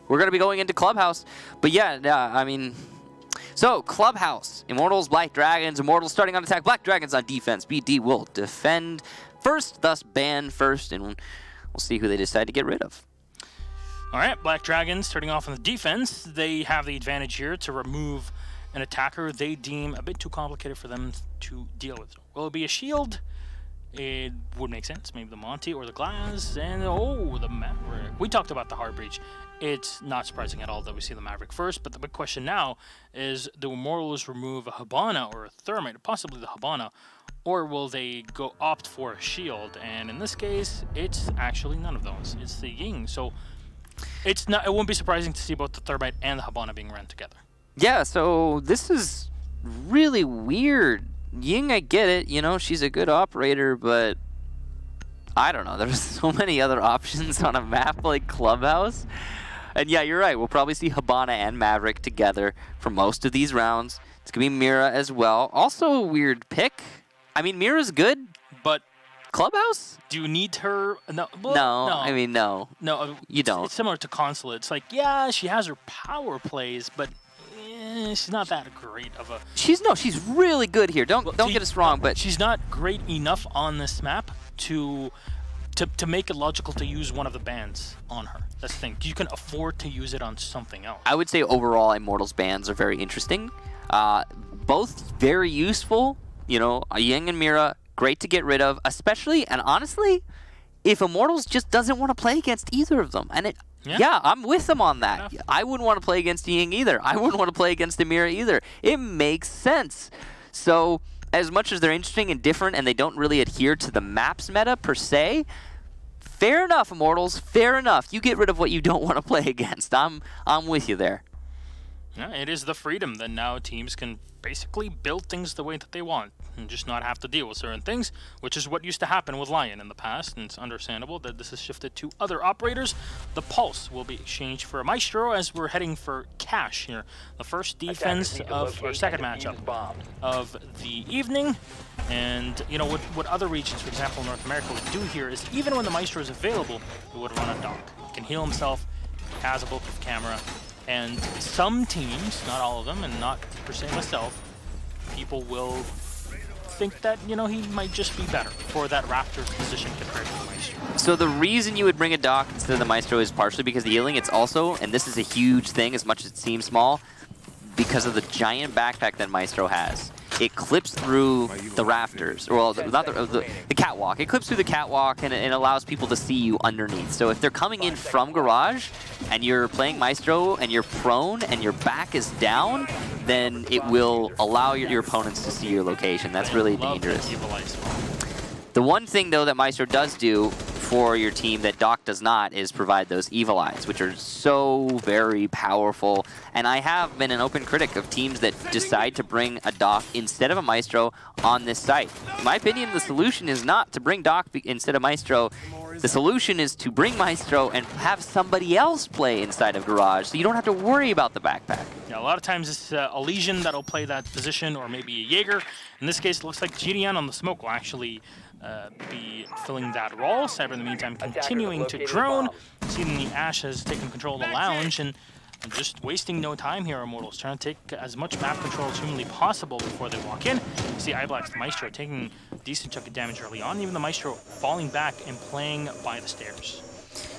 we're going to be going into Clubhouse. But yeah, I mean... So, Clubhouse. Immortals, Black Dragons. Immortals starting on attack. Black Dragons on defense. BD will defend first, thus ban first, and we'll see who they decide to get rid of. All right, Black Dragons starting off on the defense. They have the advantage here to remove an attacker they deem a bit too complicated for them to deal with. Will it be a shield? It would make sense. Maybe the Monty or the Glass. And, oh, the Maverick. We talked about the Hard Breach. It's not surprising at all that we see the Maverick first, but the big question now is, do Immortals remove a Hibana or a Thermite, possibly the Hibana, or will they go opt for a shield? And in this case, it's actually none of those. It's the Ying. So it's not. It won't be surprising to see both the Thermite and the Hibana being run together. Yeah, so this is really weird. Ying, I get it. You know, she's a good operator, but I don't know. There's so many other options on a map like Clubhouse. And yeah, you're right. We'll probably see Hibana and Maverick together for most of these rounds. It's going to be Mira as well. Also a weird pick. I mean, Mira's good, but Clubhouse? Do you need her? No. Well, no. I mean, no. No. You don't. It's similar to Consulate. It's like, yeah, she has her power plays, but she's not that great of a... She's really good here. Don't get us wrong, but... She's not great enough on this map to make it logical to use one of the bans on her. That's the thing. You can afford to use it on something else. I would say overall Immortals bans are very interesting. Both very useful. You know, Ying and Mira, great to get rid of, especially, and honestly, if Immortals just doesn't want to play against either of them. And yeah, I'm with them on that. I wouldn't want to play against Ying either. I wouldn't want to play against the Mira either. It makes sense. So, as much as they're interesting and different and they don't really adhere to the maps meta per se, fair enough, Immortals, fair enough. You get rid of what you don't want to play against. I'm with you there. Yeah, it is the freedom that now teams can basically build things the way that they want and just not have to deal with certain things, which is what used to happen with Lion in the past, and it's understandable that this has shifted to other operators. The Pulse will be exchanged for a Maestro as we're heading for Cash here. The first defense of, or second matchup of the evening. And, you know, what other regions, for example, North America would do here is even when the Maestro is available, he would run a Doc. He can heal himself, he has a bulletproof camera, and some teams, not all of them, and not per se myself, people will think that, you know, he might just be better for that Raptor position compared to the Maestro. So the reason you would bring a Doc instead of the Maestro is partially because of the healing. It's also, and this is a huge thing as much as it seems small, because of the giant backpack that Maestro has. It clips through the rafters, well, not the catwalk. It clips through the catwalk and it allows people to see you underneath. So if they're coming in from Garage and you're playing Maestro and you're prone and your back is down, then it will allow your opponents to see your location. That's really dangerous. The one thing, though, that Maestro does do for your team that Doc does not is provide those Evil Eyes, which are so very powerful. And I have been an open critic of teams that decide to bring a Doc instead of a Maestro on this site. In my opinion, the solution is not to bring Doc instead of Maestro. The solution is to bring Maestro and have somebody else play inside of Garage, so you don't have to worry about the backpack. Yeah, a lot of times it's a Legion that'll play that position, or maybe a Jaeger. In this case, it looks like GDN on the smoke will actually be filling that role. Cyber, in the meantime, continuing to drone. Seeing the Ash has taken control of the lounge, and just wasting no time here, Immortals, trying to take as much map control as humanly possible before they walk in. You see Iblack's the Maestro taking a decent chunk of damage early on, even the Maestro falling back and playing by the stairs.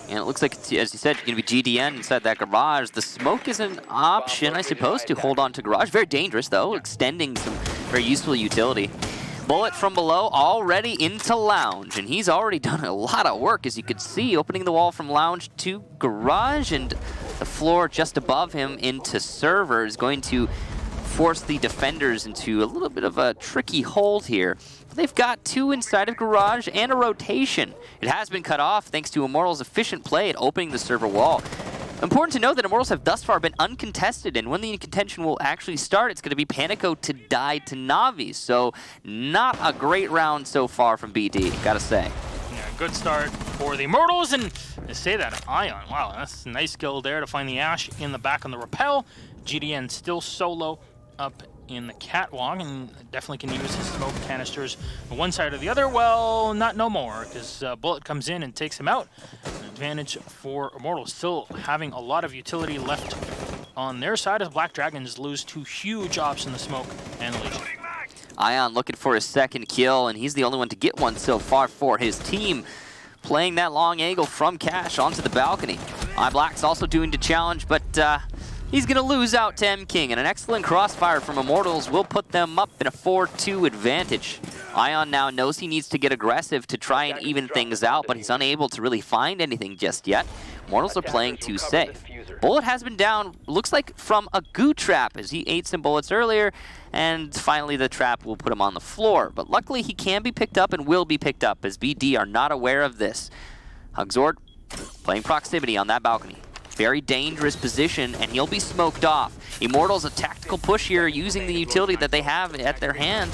And it looks like, as you said, going to be GDN inside that Garage. The smoke is an option, I suppose, to hold on to Garage. Very dangerous, though, extending some very useful utility. Bullet from below, already into Lounge, and he's already done a lot of work, as you could see, opening the wall from Lounge to Garage, and the floor just above him into Server is going to force the defenders into a little bit of a tricky hold here. They've got two inside of Garage and a rotation. It has been cut off thanks to Immortals' efficient play at opening the Server wall. Important to note that Immortals have thus far been uncontested, and when the contention will actually start, it's going to be Panico to die to Navi. So, not a great round so far from BD, gotta say. Yeah, good start for the Immortals, and to say that, Ion, wow, that's a nice skill there to find the Ash in the back on the rappel. GDN still solo up in the catwalk and definitely can use his smoke canisters on one side or the other. Well, not no more, because Bullet comes in and takes him out. An advantage for Immortals, still having a lot of utility left on their side as Black Dragons lose 2 huge ops in the smoke and Legion. Ion looking for his second kill, and he's the only one to get one so far for his team. Playing that long angle from Cash onto the balcony. iBlack's also doing the challenge, but he's going to lose out to M-King, and an excellent crossfire from Immortals will put them up in a 4-2 advantage. Ion now knows he needs to get aggressive to try and even things out, but he's unable to really find anything just yet. Immortals are playing too safe. Bullet has been down, looks like from a goo trap, as he ate some bullets earlier, and finally the trap will put him on the floor. But luckily he can be picked up and will be picked up, as BD are not aware of this. Hugzord playing proximity on that balcony. Very dangerous position, and he'll be smoked off. Immortals a tactical push here using the utility that they have at their hand.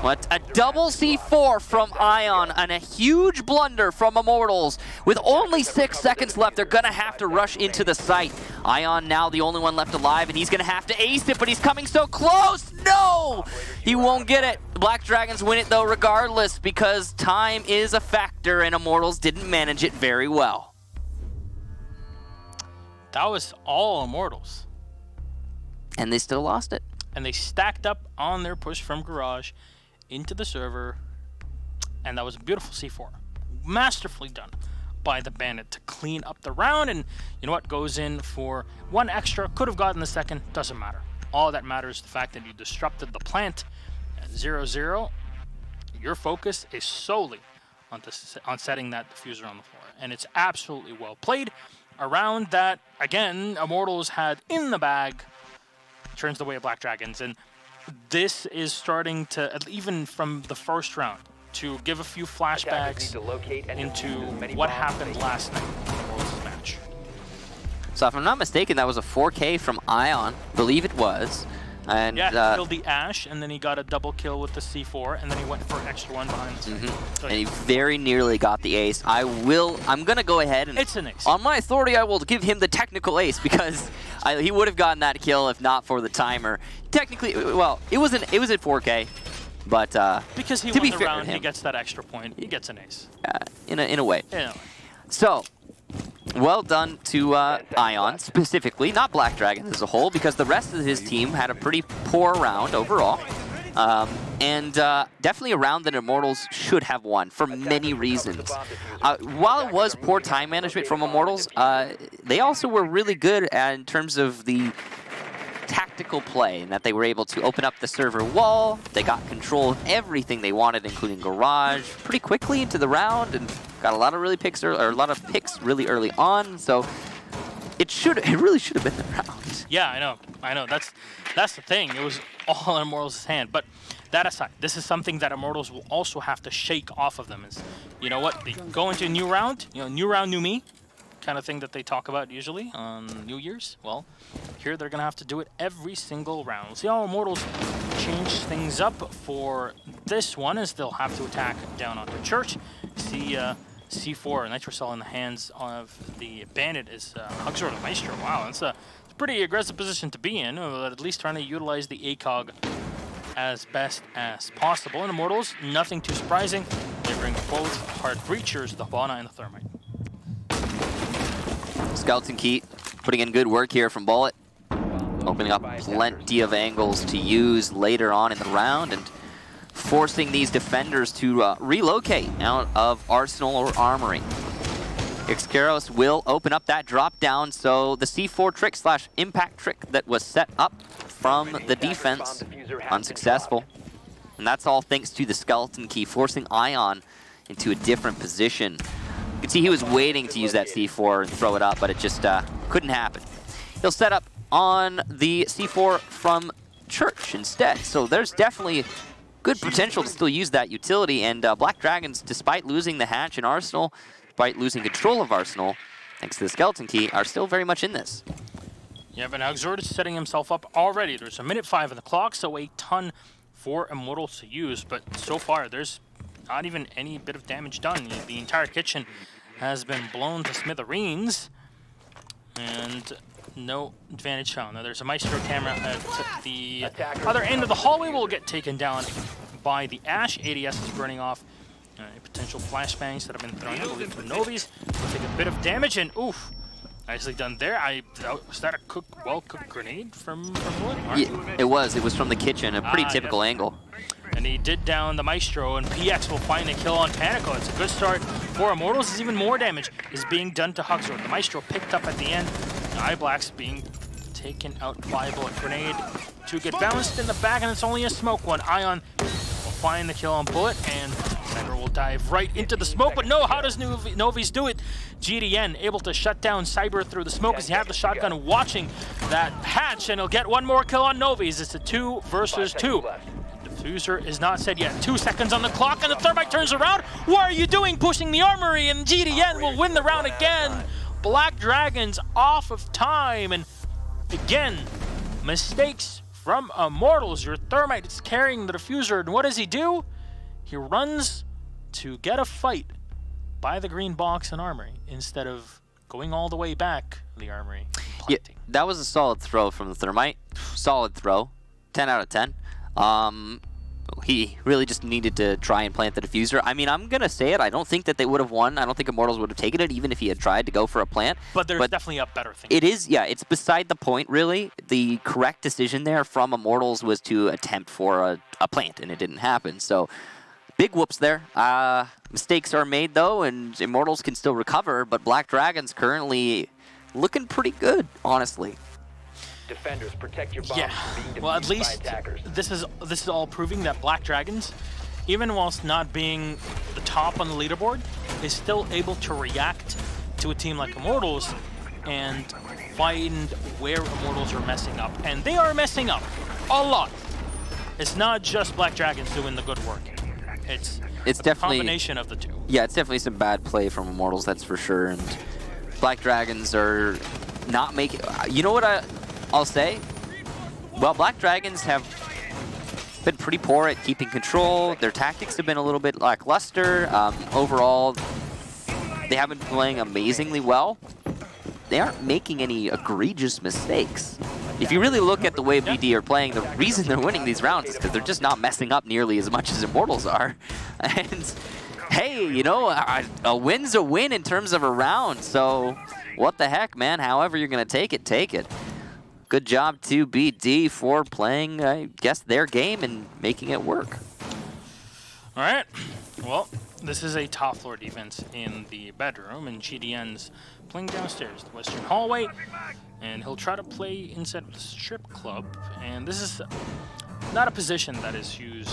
But a double C4 from Ion and a huge blunder from Immortals. With only 6 seconds left, they're going to have to rush into the site. Ion now the only one left alive, and he's going to have to ace it, but he's coming so close. No! He won't get it. The Black Dragons win it, though, regardless, because time is a factor, and Immortals didn't manage it very well. That was all Immortals. And they still lost it. And they stacked up on their push from Garage into the server, and that was a beautiful C4. Masterfully done by the Bandit to clean up the round, and you know what, goes in for 1 extra, could have gotten the second, doesn't matter. All that matters is the fact that you disrupted the plant at 0-0. Your focus is solely on setting that diffuser on the floor, and it's absolutely well played. Around that, again, Immortals had in the bag, turns the way of Black Dragons, and this is starting to, even from the first round, to give a few flashbacks into what happened last night in the Immortals match. So if I'm not mistaken, that was a 4K from Ion, believe it was. And yeah, he killed the Ash, and then he got a double kill with the C4, and then he went for an extra one behind the screen. So and he very nearly got the ace. I'm gonna go ahead and it's an ace. On my authority, I will give him the technical ace, because he would have gotten that kill if not for the timer. Technically, well, it was at 4K, but because he to won be the fair round, to him, he gets that extra point. He gets an ace. In a way. Yeah. So, well done to Ion specifically, not Black Dragon as a whole, because the rest of his team had a pretty poor round overall. And definitely a round that Immortals should have won for many reasons. While it was poor time management from Immortals, they also were really good in terms of the tactical play, and that they were able to open up the server wall. They got control of everything they wanted, including Garage, pretty quickly into the round, and got a lot of picks really early on. So it really should have been the round. Yeah, I know. That's the thing. It was all in Immortals' hand. But that aside, this is something that Immortals will also have to shake off of them. Is, you know what? They go into a new round. New round, new me, kind of thing that they talk about usually on New Year's. Well, here they're gonna have to do it every single round. We'll see how Immortals change things up for this one, as they'll have to attack down onto Church. See C4 Nitrocell in the hands of the Bandit is Hugzord and Maestro. Wow, that's a pretty aggressive position to be in, at least trying to utilize the ACOG as best as possible. And Immortals, nothing too surprising. They bring both Heart Breachers, the Fauna and the Thermite. Skeleton Key putting in good work here from Bullet, opening up plenty of angles to use later on in the round, and forcing these defenders to relocate out of Arsenal or Armory. Ixkeros will open up that drop down, so the C4 trick / impact trick that was set up from the defense, unsuccessful. And that's all thanks to the Skeleton Key, forcing Ion into a different position. You can see he was waiting to use that C4 and throw it up, but it just couldn't happen. He'll set up on the C4 from Church instead, so there's definitely good potential to still use that utility, and Black Dragons, despite losing the hatch in Arsenal, despite losing control of Arsenal, thanks to the Skeleton Key, are still very much in this. Yeah, but Hugzord is setting himself up already. There's a minute 5 on the clock, so a ton for Immortals to use, but so far there's not even any bit of damage done. The entire kitchen has been blown to smithereens, and No advantage found. Now there's a Maestro camera at the other end of the hallway. Will get taken down by the Ash. ADS is burning off potential flashbangs that have been thrown, I believe, from Novi's. Will take a bit of damage, and oof, nicely done there. Was that a well-cooked grenade from Wood? Yeah, it was from the kitchen, a pretty typical angle. And he did down the Maestro, and PX will find a kill on Panico. It's a good start for Immortals, as even more damage is being done to Huxor. The Maestro picked up at the end. Black's being taken out by a bullet grenade to get bounced in the back, and it's only a smoke one. Ion will find the kill on Bullet, and Cyber will dive right into the smoke, but no, how does Novi's do it? GDN able to shut down Cyber through the smoke as you have the shotgun watching that hatch, and he'll get one more kill on Novi's. It's a 2 versus 2. Diffuser is not set yet. 2 seconds on the clock, and the Thermite turns around. What are you doing pushing the armory? And GDN will win the round again. Black Dragons off of time, and again, mistakes from Immortals. Your Thermite is carrying the Diffuser, and what does he do? He runs to get a fight by the green box and armory instead of going all the way back the armory. Yeah, that was a solid throw from the Thermite. Solid throw. 10 out of 10. He really just needed to try and plant the Diffuser. I mean, I'm going to say it. I don't think that they would have won. I don't think Immortals would have taken it, even if he had tried to go for a plant. But there's definitely a better thing. It is, yeah, it's beside the point, really. The correct decision there from Immortals was to attempt for a plant, and it didn't happen. So, big whoops there. Mistakes are made, though, and Immortals can still recover, but Black Dragon's currently looking pretty good, honestly. Defenders, protect your bombs from being well, at least by attackers. this is all proving that Black Dragons, even whilst not being the top on the leaderboard, is still able to react to a team like Immortals and find where Immortals are messing up. And they are messing up a lot. It's not just Black Dragons doing the good work. It's definitely a combination of the two. Yeah, it's definitely some bad play from Immortals, that's for sure. And Black Dragons are not making... You know what I'll say? Well, Black Dragons have been pretty poor at keeping control. Their tactics have been a little bit lackluster. Overall, they haven't been playing amazingly well. They aren't making any egregious mistakes. If you really look at the way BD are playing, the reason they're winning these rounds is because they're just not messing up nearly as much as Immortals are. And hey, you know, a win's a win in terms of a round. So what the heck, man? However you're going to take it, take it. Good job to BD for playing, I guess, their game and making it work. All right. Well, this is a top floor defense in the bedroom, and GDN's playing downstairs, the western hallway, and he'll try to play inside of the strip club. And this is not a position that is used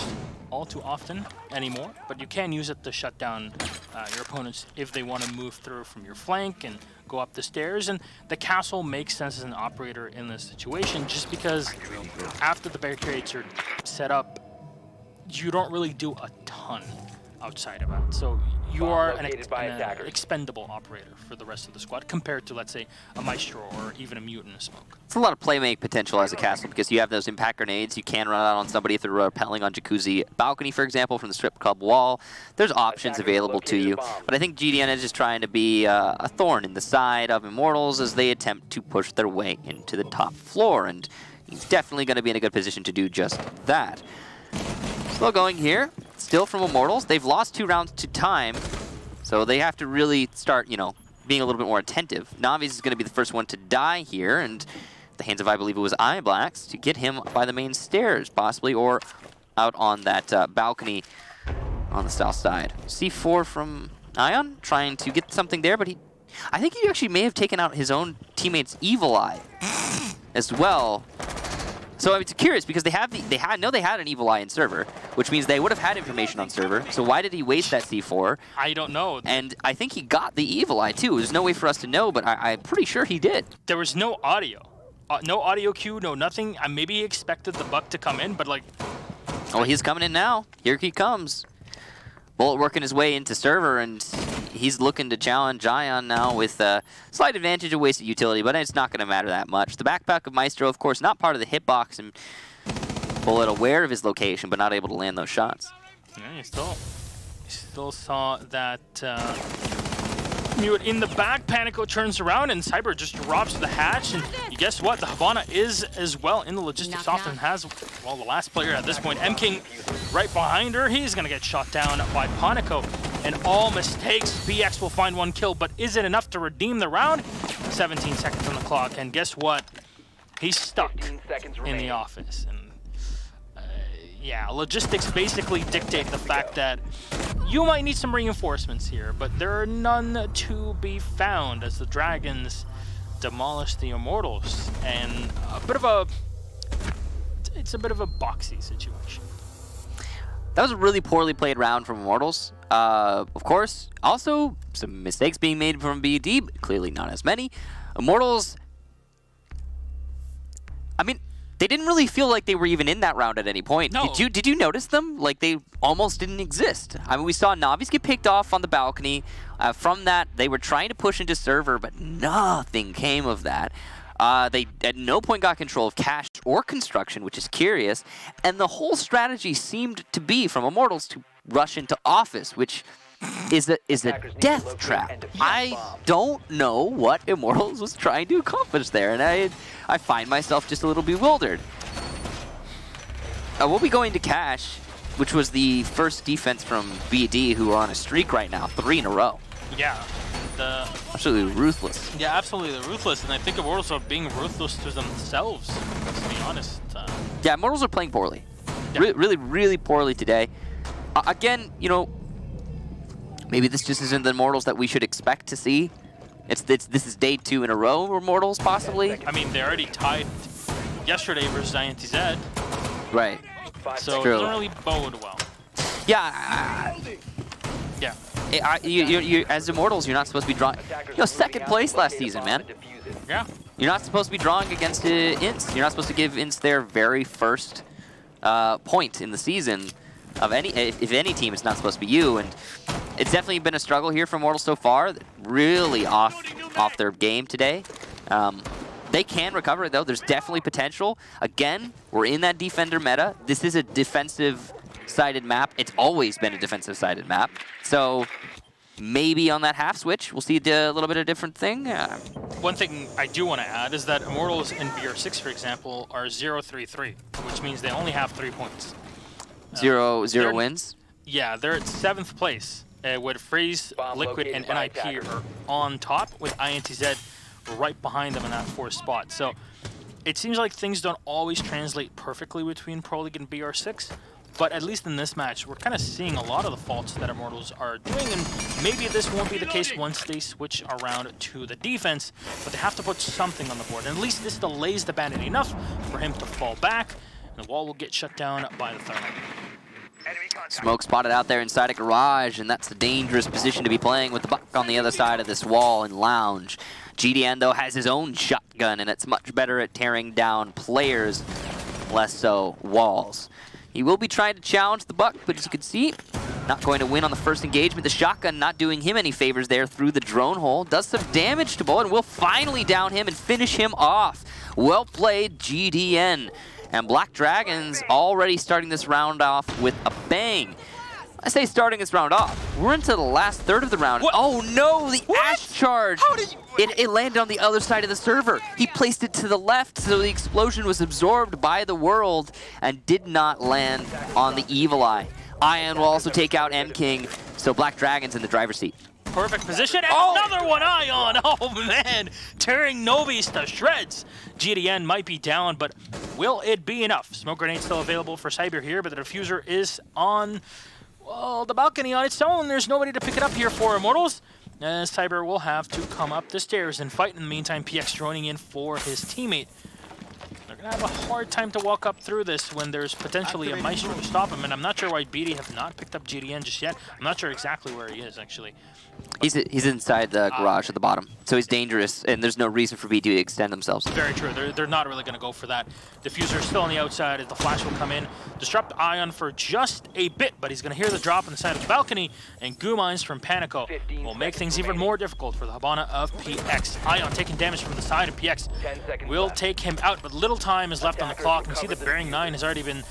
all too often anymore, but you can use it to shut down your opponents if they want to move through from your flank and go up the stairs. And the castle makes sense as an operator in this situation, just because after the barricades are set up, you don't really do a ton outside of it. So you are an expendable operator for the rest of the squad compared to, let's say, a Maestro or even a Mutant Smoke. It's a lot of playmake potential as a castle because you have those impact grenades. You can run out on somebody if they're rappelling on Jacuzzi balcony, for example, from the strip club wall. There's options available to you. But I think GDN is just trying to be a thorn in the side of Immortals as they attempt to push their way into the top floor. And he's definitely going to be in a good position to do just that. Still going here. Still from Immortals. They've lost 2 rounds to time. So they have to really start, you know, being a little bit more attentive. Navi's is going to be the first one to die here, and the hands of, I believe it was iBlacks, to get him by the main stairs, possibly, or out on that balcony on the south side. C4 from Ion, trying to get something there, but I think he actually may have taken out his own teammate's Evil Eye as well. So I'm curious because they had an Evil Eye in server, which means they would have had information on server. So why did he waste that C4? I don't know. And I think he got the Evil Eye too. There's no way for us to know, but I'm pretty sure he did. There was no audio. No audio cue, no nothing. I maybe expected the buck to come in, but like... Oh, he's coming in now. Here he comes. Bullet working his way into server, and he's looking to challenge Ion now with a slight advantage of wasted utility, but it's not going to matter that much. The backpack of Maestro, of course, not part of the hitbox, and Bullet aware of his location, but not able to land those shots. Yeah, he still saw that Mute in the back, Panico turns around and Cyber just drops the hatch, and you guess what? The Habana is as well in the logistics off and has, well, the last player at this point, M-King right behind her. He's gonna get shot down by Panico. And all mistakes, BX will find 1 kill, but is it enough to redeem the round? 17 seconds on the clock, and guess what? He's stuck in the office. And yeah, logistics basically dictate the fact that you might need some reinforcements here, but there are none to be found as the Dragons demolish the Immortals. And it's a bit of a boxy situation. That was a really poorly played round from Immortals. Of course, also some mistakes being made from VOD, but clearly not as many. Immortals, I mean, they didn't really feel like they were even in that round at any point. No. Did you notice them? Like, they almost didn't exist. I mean, we saw Navi's get picked off on the balcony. From that, they were trying to push into server, but nothing came of that. They at no point got control of cash or construction, which is curious. And the whole strategy seemed to be from Immortals to rush into office, which is a death trap. I don't know what Immortals was trying to accomplish there, and I find myself just a little bewildered. We'll be going to cash, which was the first defense from VD, who are on a streak right now, 3 in a row. Yeah. Absolutely ruthless. Yeah, absolutely ruthless, and I think Immortals are being ruthless to themselves, to be honest. Yeah, Immortals are playing poorly. Yeah. Really poorly today. Again, you know, maybe this just isn't the Immortals that we should expect to see. This is day 2 in a row for Immortals, possibly. I mean, they already tied yesterday versus IMT. Right. So it doesn't really bode well. Yeah. Yeah. You as Immortals, you're not supposed to be drawing. You know, 2nd place last season, man. Yeah. You're not supposed to be drawing against Ints. You're not supposed to give Ints their very first point in the season of any. If any team, it's not supposed to be you. And it's definitely been a struggle here for Immortals so far. Really off their game today. They can recover it though. There's definitely potential. Again, we're in that defender meta. This is a defensive-sided map. It's always been a defensive-sided map. So maybe on that half switch, we'll see a little bit of a different thing. One thing I do want to add is that Immortals in BR6, for example, are 0-3-3, which means they only have 3 points. Zero wins? Yeah, they're at 7th place, with Freeze, Liquid, and NIP are on top, with INTZ right behind them in that 4th spot. So it seems like things don't always translate perfectly between Pro League and BR6, but at least in this match, we're kind of seeing a lot of the faults that Immortals are doing, and maybe this won't be the case once they switch around to the defense, but they have to put something on the board, and at least this delays the Bandit enough for him to fall back, and the wall will get shut down by the Thermal. Smoke spotted out there inside a garage, and that's a dangerous position to be playing with the Buck on the other side of this wall and lounge. GDN, though, has his own shotgun, and it's much better at tearing down players, less so walls. He will be trying to challenge the Buck, but as you can see, not going to win on the first engagement. The shotgun not doing him any favors there through the drone hole. Does some damage to Bullet, and will finally down him and finish him off. Well played, GDN. And Black Dragons already starting this round off with a bang. I say starting this round off. We're into the last third of the round. What? Oh no, the Ash charge! How did you... It landed on the other side of the server. He placed it to the left, so the explosion was absorbed by the world and did not land on the Evil Eye. Ion will also take out M-King, so Black Dragon's in the driver's seat. Perfect position, and another one, Ion! Oh man, tearing Novi's to shreds. GDN might be down, but will it be enough? Smoke grenade still available for Cyber here, but the diffuser is on, well, the balcony on its own. There's nobody to pick it up here for Immortals. Cyber will have to come up the stairs and fight. In the meantime, PX joining in for his teammate. They're going to have a hard time to walk up through this when there's potentially a Maestro to stop him, and I'm not sure why BD have not picked up GDN just yet. I'm not sure exactly where he is, actually. He's inside the garage at the bottom, so he's dangerous, and there's no reason for BD to extend themselves. Very true. They're not really going to go for that. Diffuser is still on the outside as the flash will come in. Disrupt Ion for just a bit, but he's going to hear the drop on the side of the balcony, and Goo Mines from Panico will make things even more difficult for the Habana of PX. Ion taking damage from the side of PX will take him out, but little time is left on the clock. You see the Bearing 9 has already been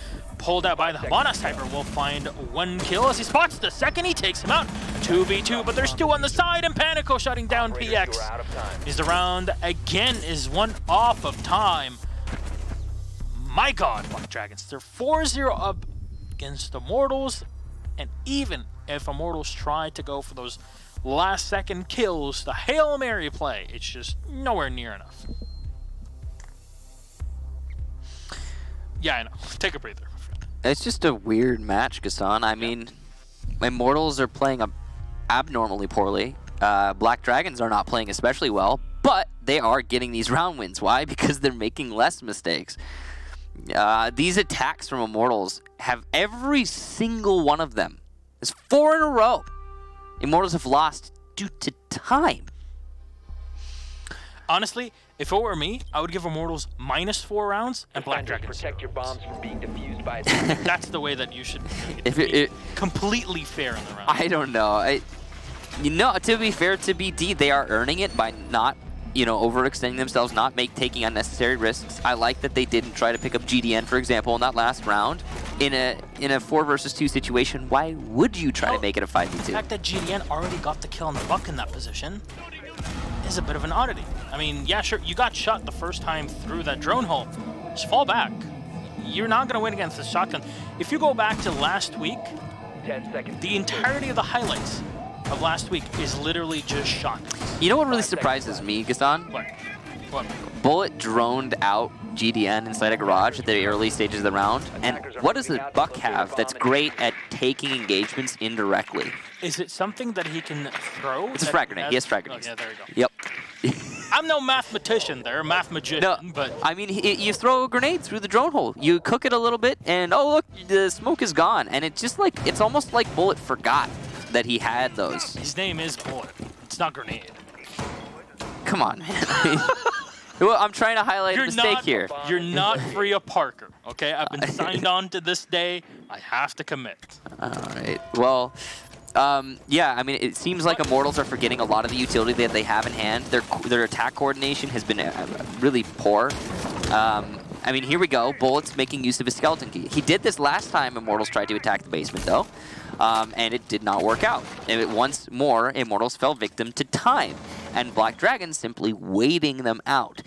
pulled out by the Habana. Sniper will find 1 kill as he spots the second. He takes him out. 2v2, but there's 2 on the side, and Panico shutting down PX. Is the round again is 1 off of time. My God, Black Dragons. They're 4-0 up against Immortals, and even if Immortals try to go for those last-second kills, the Hail Mary play, it's just nowhere near enough. Yeah, I know. Take a breather. It's just a weird match, Gaston. I mean, Immortals are playing abnormally poorly. Black Dragons are not playing especially well, but they are getting these round wins. Why? Because they're making less mistakes. These attacks from Immortals have every single one of them. There's 4 in a row. Immortals have lost due to time. Honestly, if it were me, I would give Immortals -4 rounds and Black Dragons 0 protect your bombs from being defused by That's the way that you should If completely fair in the round. I don't know. You know, to be fair to BD, they are earning it by not, you know, overextending themselves, not taking unnecessary risks. I like that they didn't try to pick up GDN, for example, in that last round. In a 4 versus 2 situation, why would you try to make it a 5v2? The fact that GDN already got the kill on the Buck in that position is a bit of an oddity. I mean, yeah, sure, you got shot the first time through that drone hole. Just fall back. You're not going to win against the shotgun. If you go back to last week, 10 seconds. The entirety of the highlights of last week is literally just shotguns. You know what really surprises me, Gaston? What? What? Bullet droned out GDN inside a garage at the early stages of the round. And what does the Buck have that's great at taking engagements indirectly? Is it something that he can throw? It's a frag grenade. He has frag grenades. Oh, yeah, there you go. Yep. I'm no mathematician there, math magician, No, but... I mean, you throw a grenade through the drone hole. You cook it a little bit, and oh, look, the smoke is gone. And it's just like, it's almost like Bullet forgot that he had those. His name is Bullet. It's not Grenade. Come on, man. Well, I'm trying to highlight a mistake here. You're not Freya Parker, okay? I've been signed on to this day. I have to commit. All right. Well, yeah, I mean, it seems like Immortals are forgetting a lot of the utility that they have in hand. Their attack coordination has been really poor. I mean, here we go. Bullet's making use of his skeleton key. He did this last time Immortals tried to attack the basement, though, and it did not work out. And once more, Immortals fell victim to time, and Black Dragon simply waiting them out.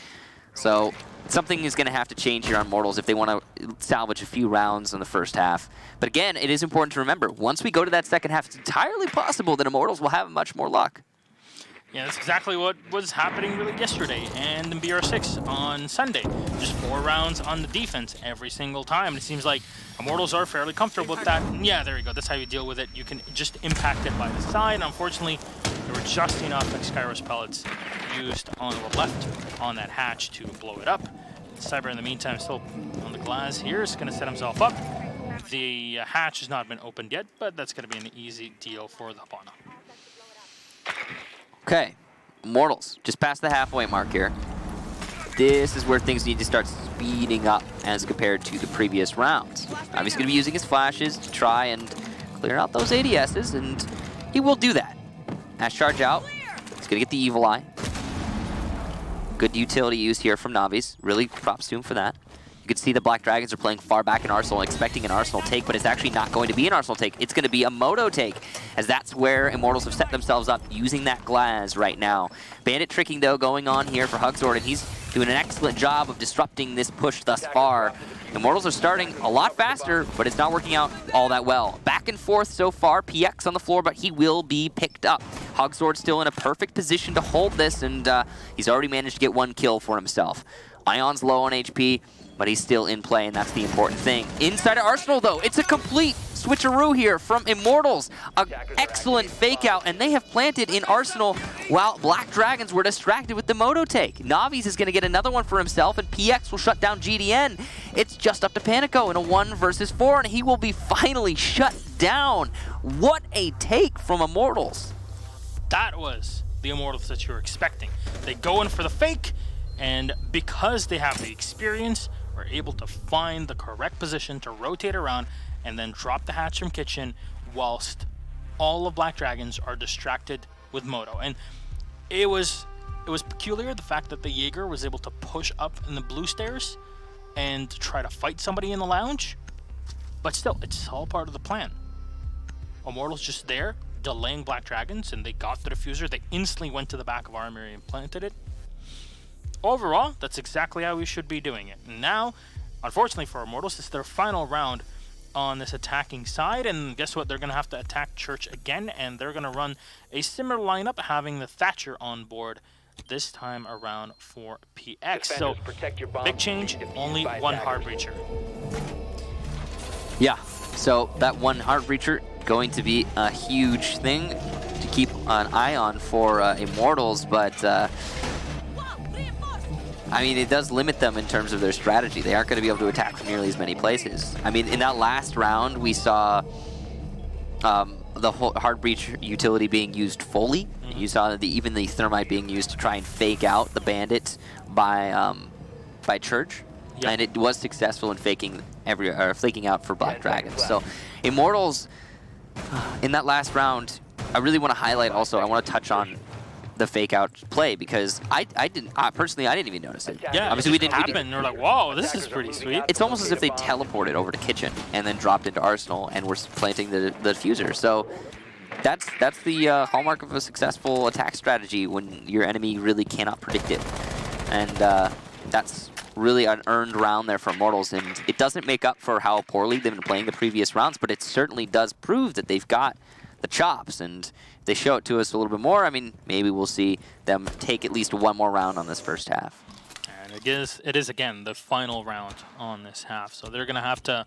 So something is going to have to change here on Immortals if they want to salvage a few rounds in the first half. But again, it is important to remember, once we go to that second half, it's entirely possible that Immortals will have much more luck. Yeah, that's exactly what was happening really yesterday and in BR6 on Sunday. Just 4 rounds on the defense every single time. And it seems like Immortals are fairly comfortable with that. And yeah, there you go. That's how you deal with it. You can just impact it by the side. Unfortunately, there were just enough Skyros pellets used on the left on that hatch to blow it up. Cyber, in the meantime, still on the glass here. Is going to set himself up. The hatch has not been opened yet, but that's going to be an easy deal for the Habana. Okay, Immortals, just past the halfway mark here. This is where things need to start speeding up as compared to the previous rounds. Now he's going to be using his flashes to try and clear out those ADSs, and he will do that. As charge out, he's going to get the Evil Eye. Good utility use here from Navi's. Really props to him for that. You can see the Black Dragons are playing far back in Arsenal, expecting an Arsenal take, but it's actually not going to be an Arsenal take. It's going to be a Moto take, as that's where Immortals have set themselves up, using that glass right now. Bandit tricking, though, going on here for Hugzord, and he's doing an excellent job of disrupting this push thus far. Immortals are starting a lot faster, but it's not working out all that well. Back and forth so far, PX on the floor, but he will be picked up. Hugzord still in a perfect position to hold this, and he's already managed to get 1 kill for himself. Ion's low on HP, but he's still in play, and that's the important thing. Inside of Arsenal, though, it's a complete switcheroo here from Immortals. An excellent fake out, and they have planted in Arsenal while Black Dragons were distracted with the Moto take. Navi's is going to get another one for himself, and PX will shut down GDN. It's just up to Panico in a 1 versus 4, and he will be finally shut down. What a take from Immortals. That was the Immortals that you were expecting. They go in for the fake, and because they have the experience, we're able to find the correct position to rotate around and then drop the hatch from kitchen whilst all of Black Dragons are distracted with Moto. And it was peculiar, the fact that the Jaeger was able to push up in the blue stairs and try to fight somebody in the lounge. But still, it's all part of the plan. Immortals just there, delaying Black Dragons, and they got the diffuser. They instantly went to the back of Armory and planted it. Overall, that's exactly how we should be doing it. Now, unfortunately for Immortals, it's their final round on this attacking side, and guess what? They're going to have to attack Church again, and they're going to run a similar lineup, having the Thatcher on board this time around for PX. So, big change, only one Heart Breacher. Yeah, so that one Heart Breacher going to be a huge thing to keep an eye on for Immortals, but I mean, it does limit them in terms of their strategy. They aren't going to be able to attack from nearly as many places. I mean, in that last round, we saw the whole Heart Breach utility being used fully. You saw even the Thermite being used to try and fake out the Bandit by Church. Yep. And it was successful in flaking out for Black Dragons. So Immortals, in that last round, I really want to highlight also, I want to touch on the fake out play, because I personally didn't even notice it. Yeah, obviously we didn't. And we're like, whoa, this is pretty sweet. It's almost as if they teleported over to Kitchen and then dropped into Arsenal and were planting the diffuser. So that's the hallmark of a successful attack strategy, when your enemy really cannot predict it. And that's really an earned round there for Immortals, and it doesn't make up for how poorly they've been playing the previous rounds, but it certainly does prove that they've got the chops, and if they show it to us a little bit more, I mean, maybe we'll see them take at least one more round on this first half. And it is again the final round on this half, so they're going to have to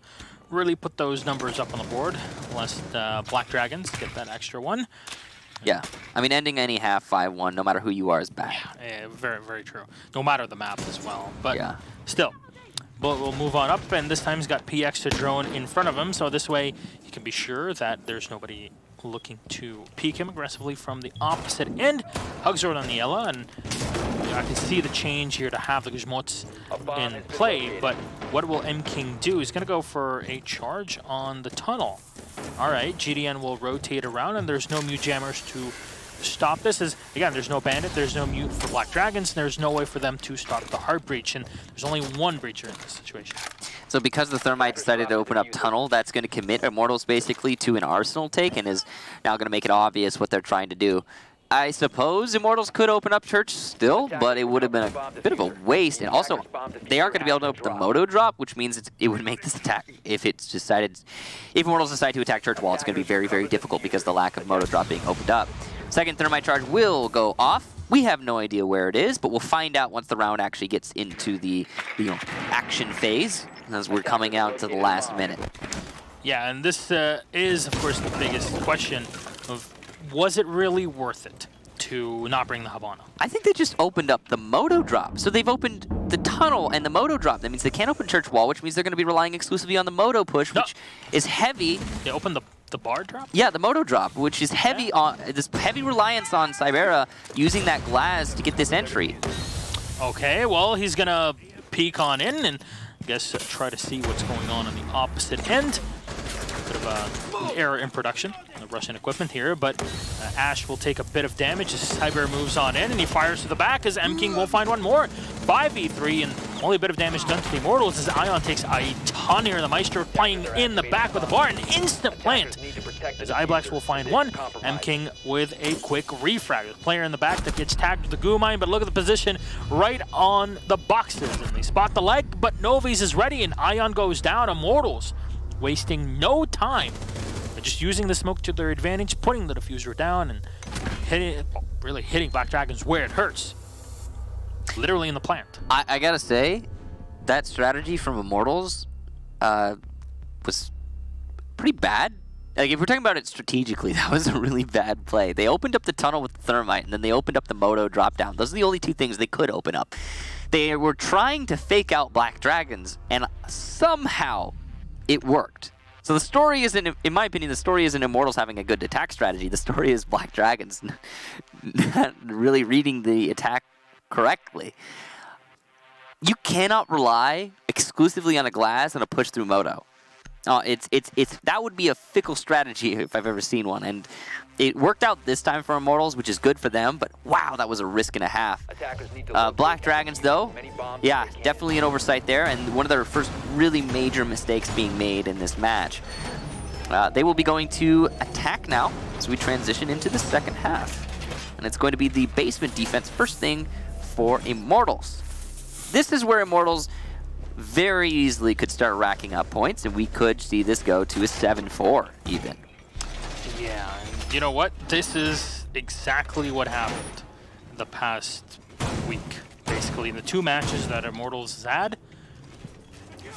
really put those numbers up on the board, lest Black Dragons get that extra one. Yeah, I mean, ending any half 5-1, no matter who you are, is bad. Yeah, very, very true. No matter the map as well, but yeah. Still. But we'll move on up, and this time he's got PX to drone in front of him, so this way he can be sure that there's nobody looking to peek him aggressively from the opposite end. Hugs on the yellow, and I can see the change here to have the Guzmots in play, but what will M King do? He's going to go for a charge on the tunnel. All right, GDN will rotate around, and there's no Mute Jammers to stop this. Again, there's no Bandit, there's no Mute for Black Dragons, and there's no way for them to stop the Heart Breach, and there's only one Breacher in this situation. So because the Thermite decided to open up Tunnel, that's going to commit Immortals basically to an Arsenal take, and is now going to make it obvious what they're trying to do. I suppose Immortals could open up Church still, but it would have been a bit of a waste. And also, they aren't going to be able to open the Moto drop, which means it would make this attack, if Immortals decide to attack Church Wall, it's going to be very, very difficult because of the lack of Moto drop being opened up. Second Thermite charge will go off. We have no idea where it is, but we'll find out once the round actually gets into the action phase, as we're coming out to the last minute. Yeah, and this is, of course, the biggest question of, was it really worth it to not bring the Habana? I think they just opened up the Moto drop. So they've opened the tunnel and the Moto drop. That means they can't open Church Wall, which means they're going to be relying exclusively on the Moto push, which is heavy. They opened the bar drop? Yeah, the Moto drop, which is heavy on this heavy reliance on Cybera using that glass to get this entry. Okay, well, he's going to peek on in and I guess try to see what's going on the opposite end. Bit of an error in production, the Russian equipment here, but Ash will take a bit of damage as Cyber moves on in, and he fires to the back as M King will find one more. 5v3, and only a bit of damage done to the Immortals as Ion takes a ton here. The Maestro playing in the back with the bar, an instant plant as iBlacks will find one. M King with a quick refrag. The player in the back that gets tagged with the goo mine, but look at the position right on the boxes. And they spot the leg, but Novi's is ready, and Ion goes down. Immortals wasting no time, but just using the smoke to their advantage, putting the diffuser down and really hitting Black Dragons where it hurts. Literally in the plant. I gotta say, that strategy from Immortals was pretty bad. Like, if we're talking about it strategically, that was a really bad play. They opened up the tunnel with the Thermite, and then they opened up the Moto drop down. Those are the only two things they could open up. They were trying to fake out Black Dragons, and somehow it worked. So the story isn't, in my opinion, the story isn't Immortals having a good attack strategy. The story is Black Dragons not really reading the attack correctly. You cannot rely exclusively on a glass and a push through Moto. That would be a Fickle strategy if I've ever seen one, and it worked out this time for Immortals, which is good for them, but wow, that was a risk and a half. Black Dragons, though, yeah, definitely an oversight there, and one of their first really major mistakes being made in this match. They will be going to attack now as we transition into the second half, and it's going to be the basement defense first thing for Immortals. This is where Immortals very easily could start racking up points, and we could see this go to a 7-4 even. Yeah, and you know what? This is exactly what happened the past week. Basically, in the 2 matches that Immortals had,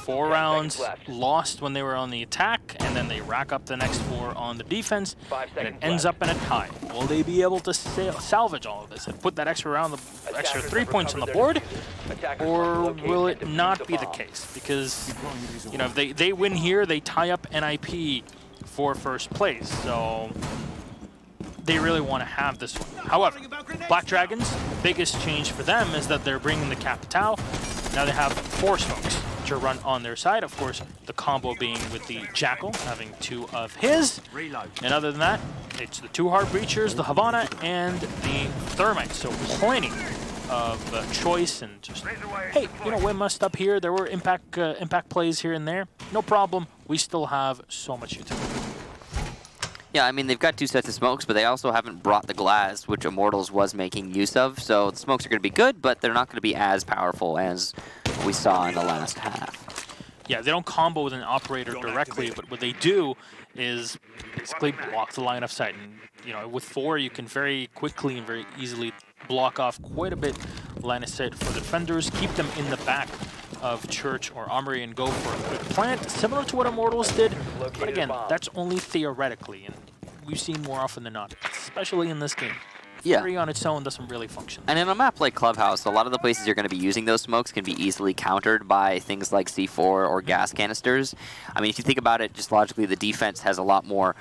4 rounds lost when they were on the attack, and then they rack up the next 4 on the defense, and it ends up in a tie. Will they be able to salvage all of this and put that extra round, the extra 3 points on the board, or will it not be the case? Because, you know, if they win here, they tie up NIP for first place, so they really want to have this one. However, Black Dragons, biggest change for them is that they're bringing the Capitao. Now they have 4 smokes to run on their side. Of course, the combo being with the Jackal, having 2 of his. And other than that, it's the 2 Hard Breachers, the Havana, and the Thermite. So plenty of choice, and just, hey, you know, we messed up here. There were impact plays here and there. No problem. We still have so much utility. Yeah, I mean, they've got 2 sets of smokes, but they also haven't brought the glass, which Immortals was making use of. So the smokes are going to be good, but they're not going to be as powerful as we saw in the last half. Yeah, they don't combo with an operator directly, but what they do is basically block the line of sight. And, you know, with 4, you can very quickly and very easily block off quite a bit line of sight for the defenders, keep them in the back of Church or Armory and go for a quick plant, similar to what Immortals did, but again, that's only theoretically, and we've seen more often than not, especially in this game. Yeah. Theory on its own doesn't really function. And in a map like Clubhouse, a lot of the places you're going to be using those smokes can be easily countered by things like C4 or gas canisters. I mean, if you think about it, just logically, the defense has a lot more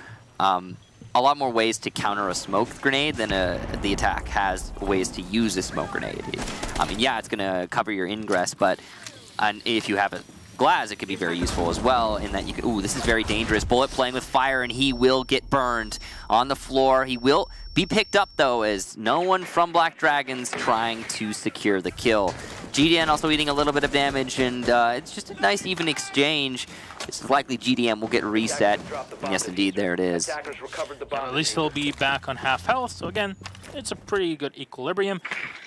ways to counter a smoke grenade than the attack has ways to use a smoke grenade. I mean, yeah, it's going to cover your ingress, but if you have a glass, it could be very useful as well in that you can, ooh, this is very dangerous. Bullet playing with fire, and he will get burned on the floor. He will be picked up, though, as no one from Black Dragons trying to secure the kill. GDN also eating a little bit of damage, and it's just a nice, even exchange. It's likely GDM will get reset. And yes, indeed, there it is. Yeah, at least he'll be back on half health, so again, it's a pretty good equilibrium.